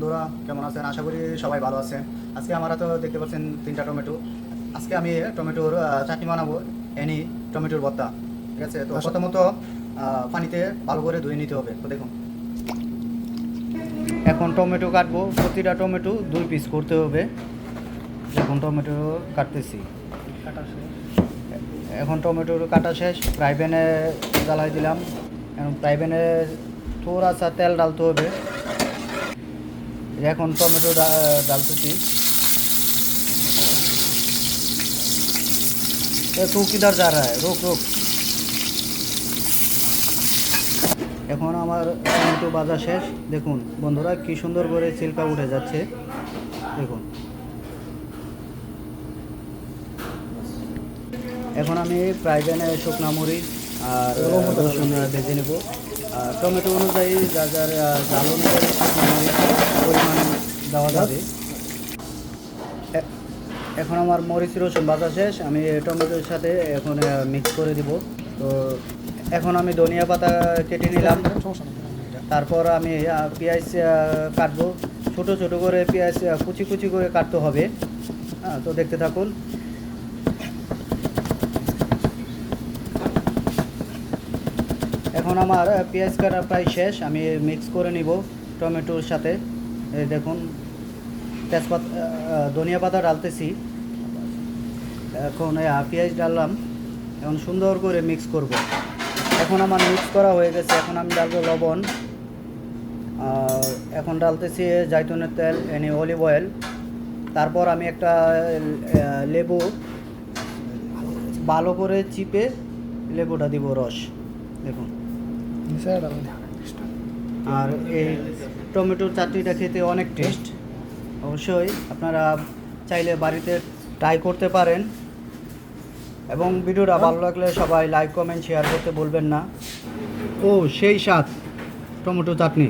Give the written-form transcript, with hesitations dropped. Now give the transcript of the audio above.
বন্ধুরা, কেমন আছেন? আশা করি সবাই ভালো আছেন। আজকে আমরা তো দেখতে পাচ্ছেন 3টা টমেটো। আজকে আমি টমেটোর চাটনি বানাবো, এনি টমেটোর ভর্তা। ঠিক আছে, তো প্রথমত পানিতে ভালো করে ধুয়ে নিতে হবে। তো দেখুন, এখন টমেটো কাটবো। প্রতিটা টমেটো 2 পিস করতে হবে। এখন টমেটো কাটতেছি। এখন টমেটোর কাটা শেষ। ফ্রাই প্যানে জ্বালাই দিলাম। এখন ফ্রাই প্যানে থোড়া সা তেল ডালতে হবে। এখন টমেটো ডালতেছি। तू किधर जा रहा है? रोक रोक। এখন আমার টমেটো ভাজা শেষ। দেখুন বন্ধুরা, কি সুন্দর করে ছিলকা উঠে যাচ্ছে। দেখুন, এখন আমি ফ্রাই প্যানে শুকনো মরিচ আর রসুন ভেজে নেব। টমেটো অনুযায়ী যার যার ঝাল অনুযায়ী শুকনো মরিচ পরিমাণ দেওয়া যাবে। এখন আমার মরিচ রসুন ভাজা শেষ। আমি টমেটোর সাথে এখন মিক্স করে দিব। তো এখন আমি ধনিয়া পাতা কেটে নিলাম। তারপর আমি পেঁয়াজ কাটবো। ছোট ছোট করে পেঁয়াজ কুচি কুচি করে কাটতে হবে। তো দেখতে থাকুন। এখন আমার পেঁয়াজ কাটা প্রায় শেষ। আমি মিক্স করে নিব টমেটোর সাথে। এই দেখুন, তেজপাতা ধনিয়া পাতা ডালতেছি। এখন পেঁয়াজ ডাললাম। এখন সুন্দর করে মিক্স করব। এখন আমার মিক্স করা হয়ে গেছে। এখন আমি ডালবো লবণ। এখন ডালতেছি জাইতুনের তেল, এনে অলিভ অয়েল। তারপর আমি একটা লেবু ভালো করে চিপে লেবুটা দিব রস। দেখুন, আর এই টমেটোর চাটনিটা খেতে অনেক টেস্ট। অবশ্যই আপনারা চাইলে বাড়িতে ট্রাই করতে পারেন। এবং ভিডিওটা ভালো লাগলে সবাই লাইক কমেন্ট শেয়ার করতে বলবেন না। ও সেই স্বাদ টমেটো চাটনি।